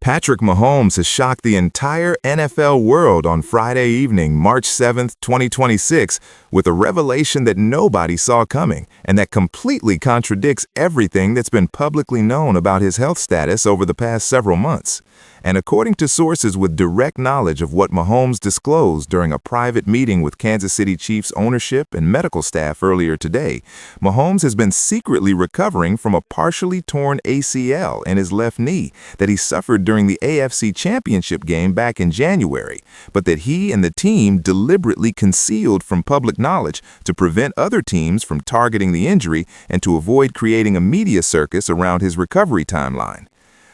Patrick Mahomes has shocked the entire NFL world on Friday evening, March 7, 2026, with a revelation that nobody saw coming and that completely contradicts everything that's been publicly known about his health status over the past several months. And according to sources with direct knowledge of what Mahomes disclosed during a private meeting with Kansas City Chiefs ownership and medical staff earlier today, Mahomes has been secretly recovering from a partially torn ACL in his left knee that he suffered during the AFC Championship game back in January, but that he and the team deliberately concealed from public knowledge to prevent other teams from targeting the injury and to avoid creating a media circus around his recovery timeline.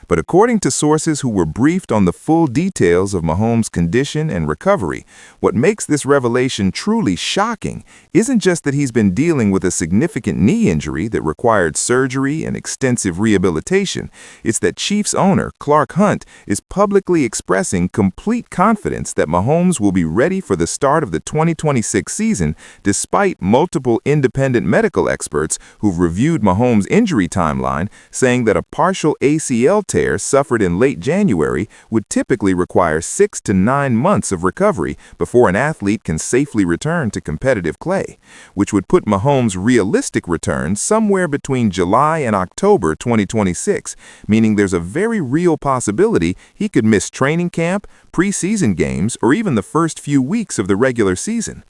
But according to sources who were briefed on the full details of Mahomes' condition and recovery, what makes this revelation truly shocking isn't just that he's been dealing with a significant knee injury that required surgery and extensive rehabilitation. It's that Chiefs owner Clark Hunt is publicly expressing complete confidence that Mahomes will be ready for the start of the 2026 season, despite multiple independent medical experts who've reviewed Mahomes' injury timeline, saying that a partial ACL tear suffered in late January would typically require 6 to 9 months of recovery before an athlete can safely return to competitive play, which would put Mahomes' realistic return somewhere between July and October 2026, meaning there's a very real possibility he could miss training camp, preseason games, or even the first few weeks of the regular season.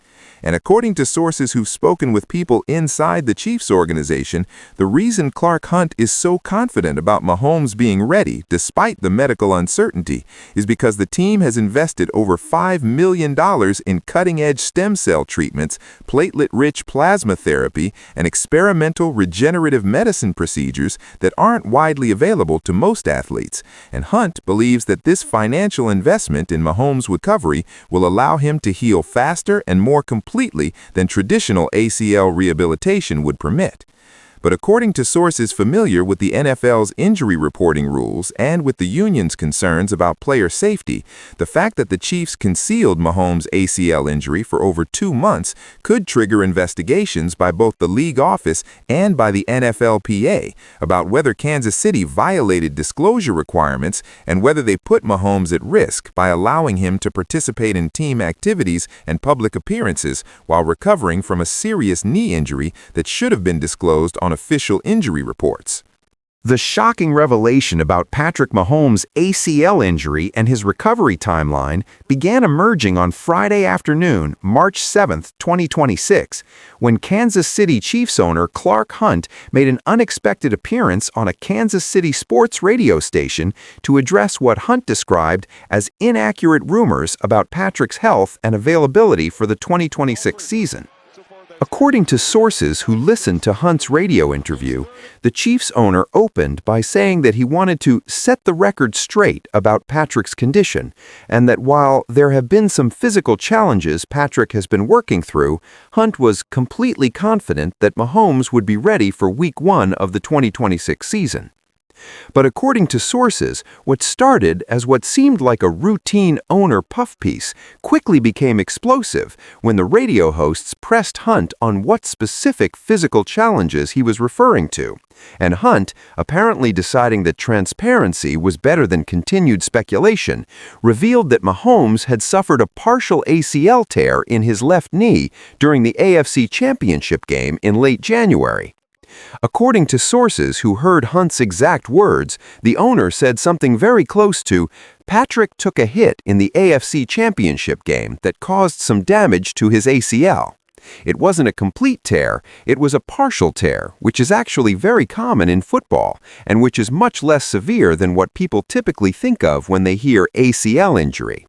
And according to sources who've spoken with people inside the Chiefs organization, the reason Clark Hunt is so confident about Mahomes being ready despite the medical uncertainty is because the team has invested over $5 million in cutting-edge stem cell treatments, platelet-rich plasma therapy, and experimental regenerative medicine procedures that aren't widely available to most athletes. And Hunt believes that this financial investment in Mahomes' recovery will allow him to heal faster and more completely than traditional ACL rehabilitation would permit. But according to sources familiar with the NFL's injury reporting rules and with the union's concerns about player safety, the fact that the Chiefs concealed Mahomes' ACL injury for over 2 months could trigger investigations by both the league office and by the NFLPA about whether Kansas City violated disclosure requirements and whether they put Mahomes at risk by allowing him to participate in team activities and public appearances while recovering from a serious knee injury that should have been disclosed on official injury reports. The shocking revelation about Patrick Mahomes' ACL injury and his recovery timeline began emerging on Friday afternoon, March 7, 2026, when Kansas City Chiefs owner Clark Hunt made an unexpected appearance on a Kansas City sports radio station to address what Hunt described as inaccurate rumors about Patrick's health and availability for the 2026 season. According to sources who listened to Hunt's radio interview, the Chiefs owner opened by saying that he wanted to set the record straight about Patrick's condition, and that while there have been some physical challenges Patrick has been working through, Hunt was completely confident that Mahomes would be ready for Week 1 of the 2026 season. But according to sources, what started as what seemed like a routine owner puff piece quickly became explosive when the radio hosts pressed Hunt on what specific physical challenges he was referring to. And Hunt, apparently deciding that transparency was better than continued speculation, revealed that Mahomes had suffered a partial ACL tear in his left knee during the AFC Championship game in late January. According to sources who heard Hunt's exact words, the owner said something very close to, "Patrick took a hit in the AFC Championship game that caused some damage to his ACL. It wasn't a complete tear, it was a partial tear, which is actually very common in football, and which is much less severe than what people typically think of when they hear ACL injury.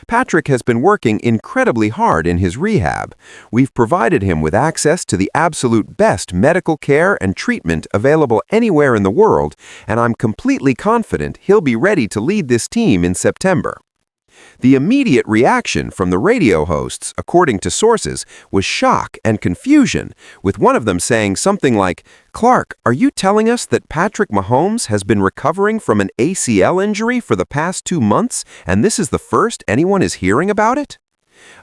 Patrick has been working incredibly hard in his rehab. We've provided him with access to the absolute best medical care and treatment available anywhere in the world, and I'm completely confident he'll be ready to lead this team in September." The immediate reaction from the radio hosts, according to sources, was shock and confusion, with one of them saying something like, "Clark, are you telling us that Patrick Mahomes has been recovering from an ACL injury for the past 2 months, and this is the first anyone is hearing about it?"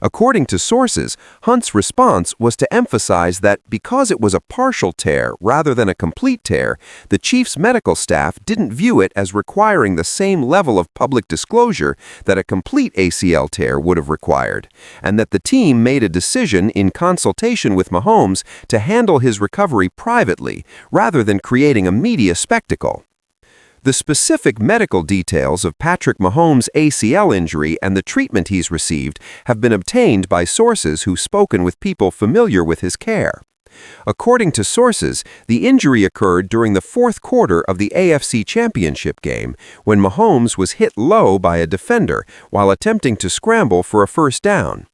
According to sources, Hunt's response was to emphasize that because it was a partial tear rather than a complete tear, the Chiefs' medical staff didn't view it as requiring the same level of public disclosure that a complete ACL tear would have required, and that the team made a decision in consultation with Mahomes to handle his recovery privately rather than creating a media spectacle. The specific medical details of Patrick Mahomes' ACL injury and the treatment he's received have been obtained by sources who've spoken with people familiar with his care. According to sources, the injury occurred during the fourth quarter of the AFC Championship game when Mahomes was hit low by a defender while attempting to scramble for a first down.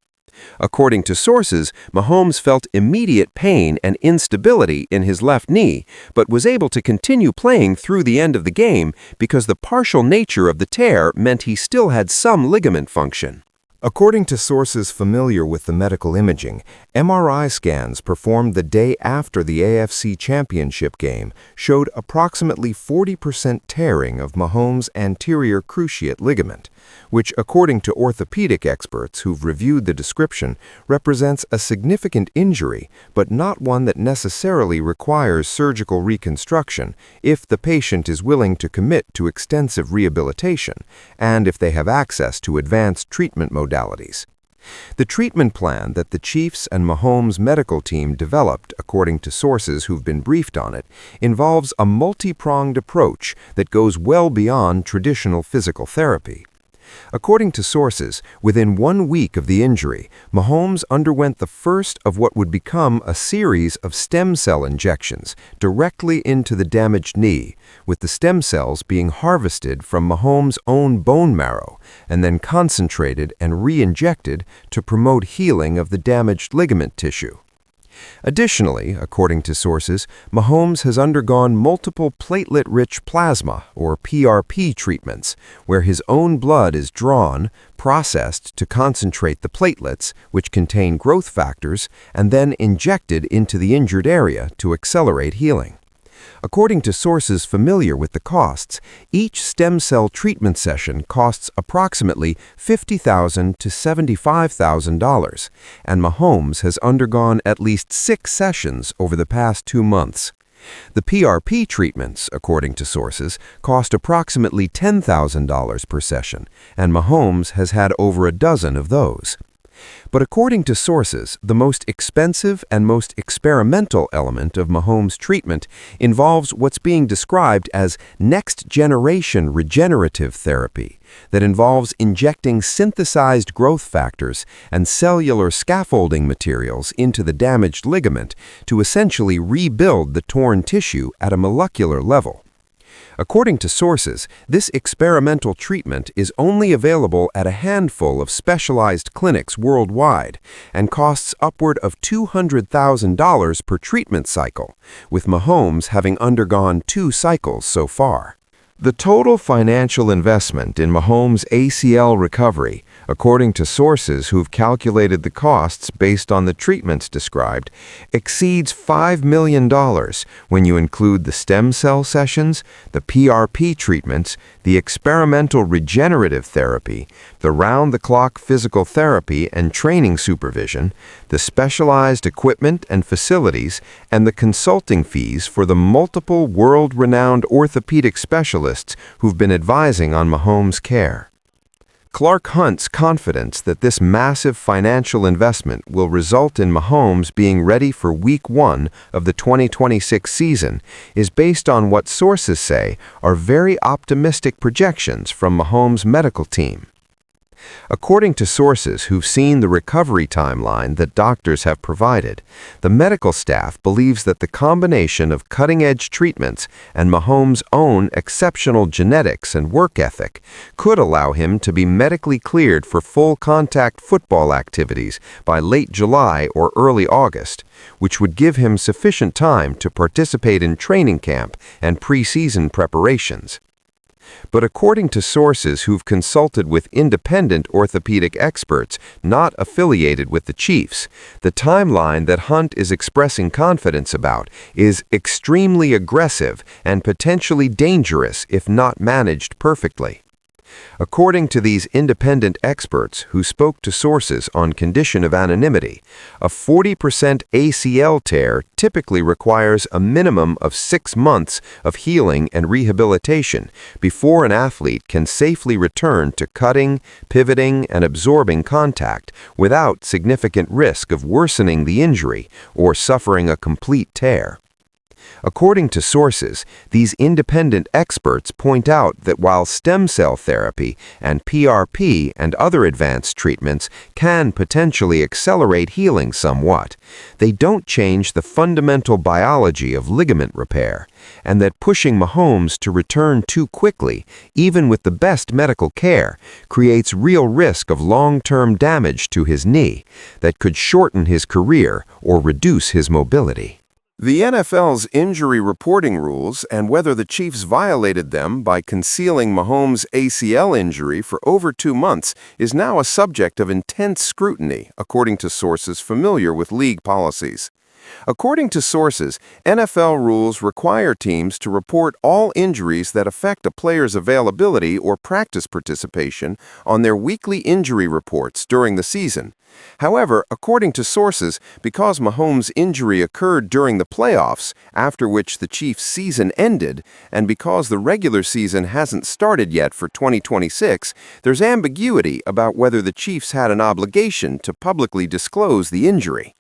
According to sources, Mahomes felt immediate pain and instability in his left knee, but was able to continue playing through the end of the game because the partial nature of the tear meant he still had some ligament function. According to sources familiar with the medical imaging, MRI scans performed the day after the AFC Championship game showed approximately 40% tearing of Mahomes' anterior cruciate ligament, which, according to orthopedic experts who've reviewed the description, represents a significant injury, but not one that necessarily requires surgical reconstruction if the patient is willing to commit to extensive rehabilitation and if they have access to advanced treatment modalities. The treatment plan that the Chiefs and Mahomes medical team developed, according to sources who've been briefed on it, involves a multi-pronged approach that goes well beyond traditional physical therapy. According to sources, within 1 week of the injury, Mahomes underwent the first of what would become a series of stem cell injections directly into the damaged knee, with the stem cells being harvested from Mahomes' own bone marrow and then concentrated and re-injected to promote healing of the damaged ligament tissue. Additionally, according to sources, Mahomes has undergone multiple platelet-rich plasma, or PRP treatments, where his own blood is drawn, processed to concentrate the platelets, which contain growth factors, and then injected into the injured area to accelerate healing. According to sources familiar with the costs, each stem cell treatment session costs approximately $50,000 to $75,000, and Mahomes has undergone at least 6 sessions over the past 2 months. The PRP treatments, according to sources, cost approximately $10,000 per session, and Mahomes has had over a dozen of those. But according to sources, the most expensive and most experimental element of Mahomes' treatment involves what's being described as next-generation regenerative therapy that involves injecting synthesized growth factors and cellular scaffolding materials into the damaged ligament to essentially rebuild the torn tissue at a molecular level. According to sources, this experimental treatment is only available at a handful of specialized clinics worldwide and costs upward of $200,000 per treatment cycle, with Mahomes having undergone 2 cycles so far. The total financial investment in Mahomes' ACL recovery, according to sources who've calculated the costs based on the treatments described, exceeds $5 million when you include the stem cell sessions, the PRP treatments, the experimental regenerative therapy, the round-the-clock physical therapy and training supervision, the specialized equipment and facilities, and the consulting fees for the multiple world-renowned orthopedic specialists who've been advising on Mahomes' care. Clark Hunt's confidence that this massive financial investment will result in Mahomes being ready for Week 1 of the 2026 season is based on what sources say are very optimistic projections from Mahomes' medical team. According to sources who've seen the recovery timeline that doctors have provided, the medical staff believes that the combination of cutting-edge treatments and Mahomes' own exceptional genetics and work ethic could allow him to be medically cleared for full-contact football activities by late July or early August, which would give him sufficient time to participate in training camp and preseason preparations. But according to sources who've consulted with independent orthopedic experts not affiliated with the Chiefs, the timeline that Hunt is expressing confidence about is extremely aggressive and potentially dangerous if not managed perfectly. According to these independent experts who spoke to sources on condition of anonymity, a 40% ACL tear typically requires a minimum of 6 months of healing and rehabilitation before an athlete can safely return to cutting, pivoting, and absorbing contact without significant risk of worsening the injury or suffering a complete tear. According to sources, these independent experts point out that while stem cell therapy and PRP and other advanced treatments can potentially accelerate healing somewhat, they don't change the fundamental biology of ligament repair, and that pushing Mahomes to return too quickly, even with the best medical care, creates real risk of long-term damage to his knee that could shorten his career or reduce his mobility. The NFL's injury reporting rules and whether the Chiefs violated them by concealing Mahomes' ACL injury for over 2 months is now a subject of intense scrutiny, according to sources familiar with league policies. According to sources, NFL rules require teams to report all injuries that affect a player's availability or practice participation on their weekly injury reports during the season. However, according to sources, because Mahomes' injury occurred during the playoffs, after which the Chiefs' season ended, and because the regular season hasn't started yet for 2026, there's ambiguity about whether the Chiefs had an obligation to publicly disclose the injury.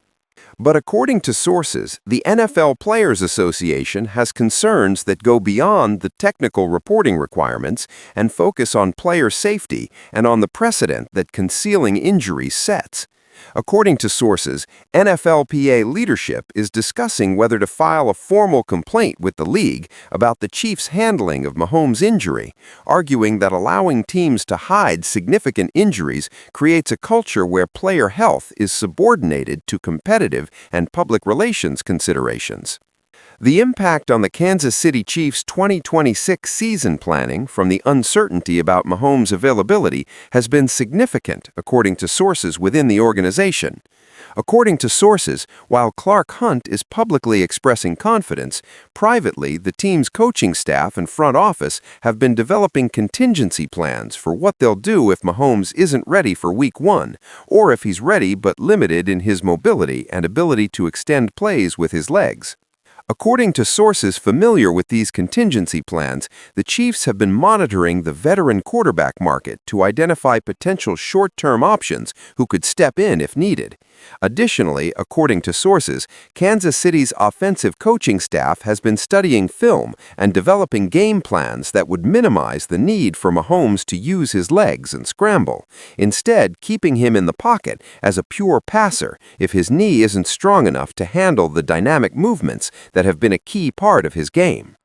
But according to sources, the NFL Players Association has concerns that go beyond the technical reporting requirements and focus on player safety and on the precedent that concealing injuries sets. According to sources, NFLPA leadership is discussing whether to file a formal complaint with the league about the Chiefs' handling of Mahomes' injury, arguing that allowing teams to hide significant injuries creates a culture where player health is subordinated to competitive and public relations considerations. The impact on the Kansas City Chiefs' 2026 season planning from the uncertainty about Mahomes' availability has been significant, according to sources within the organization. According to sources, while Clark Hunt is publicly expressing confidence, privately the team's coaching staff and front office have been developing contingency plans for what they'll do if Mahomes isn't ready for Week 1, or if he's ready but limited in his mobility and ability to extend plays with his legs. According to sources familiar with these contingency plans, the Chiefs have been monitoring the veteran quarterback market to identify potential short-term options who could step in if needed. Additionally, according to sources, Kansas City's offensive coaching staff has been studying film and developing game plans that would minimize the need for Mahomes to use his legs and scramble, instead keeping him in the pocket as a pure passer if his knee isn't strong enough to handle the dynamic movements that have been a key part of his game.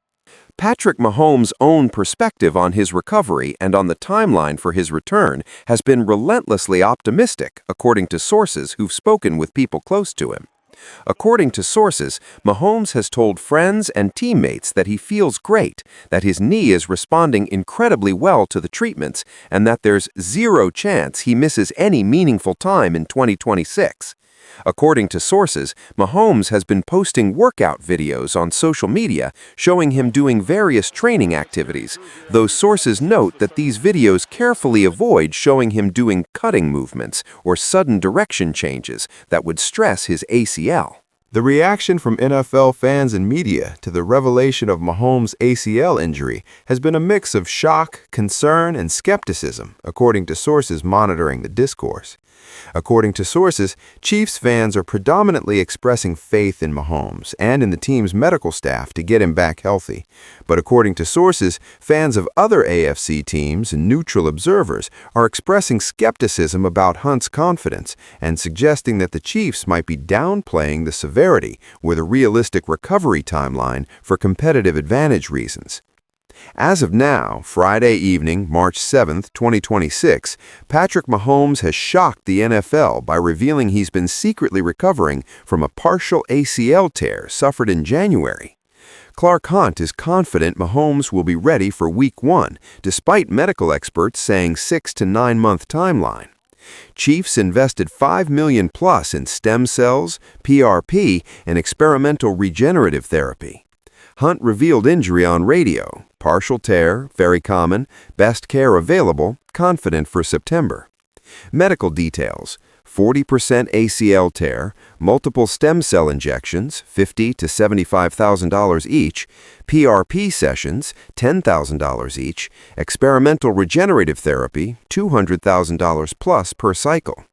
Patrick Mahomes' own perspective on his recovery and on the timeline for his return has been relentlessly optimistic, according to sources who've spoken with people close to him. According to sources, Mahomes has told friends and teammates that he feels great, that his knee is responding incredibly well to the treatments, and that there's zero chance he misses any meaningful time in 2026. According to sources, Mahomes has been posting workout videos on social media showing him doing various training activities, though sources note that these videos carefully avoid showing him doing cutting movements or sudden direction changes that would stress his ACL. The reaction from NFL fans and media to the revelation of Mahomes' ACL injury has been a mix of shock, concern, and skepticism, according to sources monitoring the discourse. According to sources, Chiefs fans are predominantly expressing faith in Mahomes and in the team's medical staff to get him back healthy. But according to sources, fans of other AFC teams and neutral observers are expressing skepticism about Hunt's confidence and suggesting that the Chiefs might be downplaying the severity with a realistic recovery timeline for competitive advantage reasons. As of now, Friday evening, March 7, 2026, Patrick Mahomes has shocked the NFL by revealing he's been secretly recovering from a partial ACL tear suffered in January. Clark Hunt is confident Mahomes will be ready for Week 1, despite medical experts saying 6 to 9 month timeline. Chiefs invested $5 million plus in stem cells, PRP, and experimental regenerative therapy. Hunt revealed injury on radio. Partial tear, very common, best care available, confident for September. Medical details: 40% ACL tear, multiple stem cell injections, $50,000 to $75,000 each, PRP sessions, $10,000 each, experimental regenerative therapy, $200,000 plus per cycle.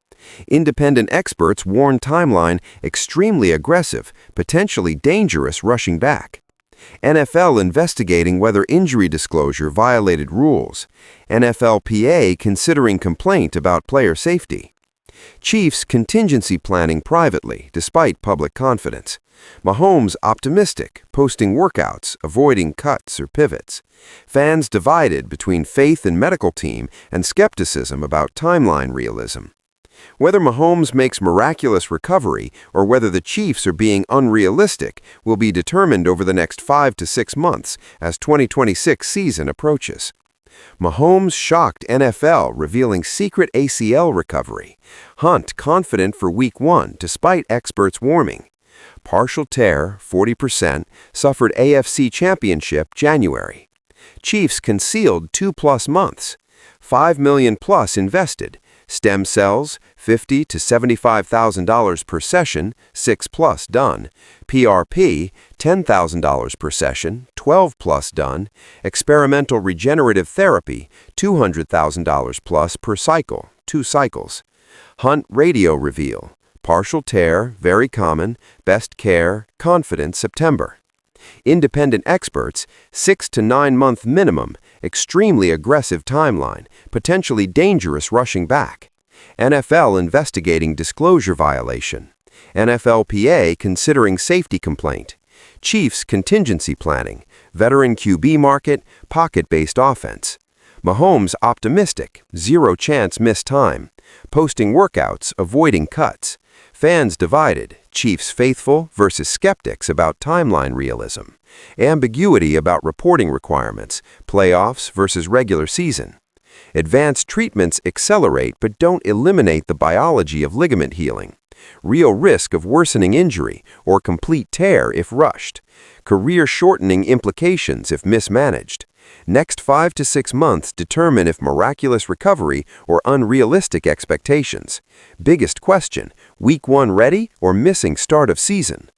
Independent experts warn timeline extremely aggressive, potentially dangerous rushing back. NFL investigating whether injury disclosure violated rules. NFLPA considering complaint about player safety. Chiefs contingency planning privately, despite public confidence. Mahomes optimistic, posting workouts, avoiding cuts or pivots. Fans divided between faith in medical team and skepticism about timeline realism. Whether Mahomes makes miraculous recovery or whether the Chiefs are being unrealistic will be determined over the next 5 to 6 months as 2026 season approaches. Mahomes shocked NFL revealing secret ACL recovery. Hunt confident for Week 1 despite experts warning. Partial tear, 40%, suffered AFC Championship January. Chiefs concealed 2+ months. $5 million plus invested. Stem cells, $50,000 to $75,000 per session, 6+ done. PRP, $10,000 per session, 12+ done. Experimental regenerative therapy, $200,000 plus per cycle, 2 cycles. Hunt radio reveal. Partial tear, very common, best care, confident September. Independent experts, 6 to 9 month minimum, extremely aggressive timeline, potentially dangerous rushing back. NFL investigating disclosure violation. NFLPA considering safety complaint. Chiefs contingency planning, veteran QB market, pocket-based offense. Mahomes optimistic, 0 chance miss time. Posting workouts, avoiding cuts. Fans divided, Chiefs faithful versus skeptics about timeline realism. Ambiguity about reporting requirements, playoffs versus regular season. Advanced treatments accelerate but don't eliminate the biology of ligament healing. Real risk of worsening injury or complete tear if rushed. Career-shortening implications if mismanaged. Next 5 to 6 months determine if miraculous recovery or unrealistic expectations. Biggest question: Week 1 ready or missing start of season?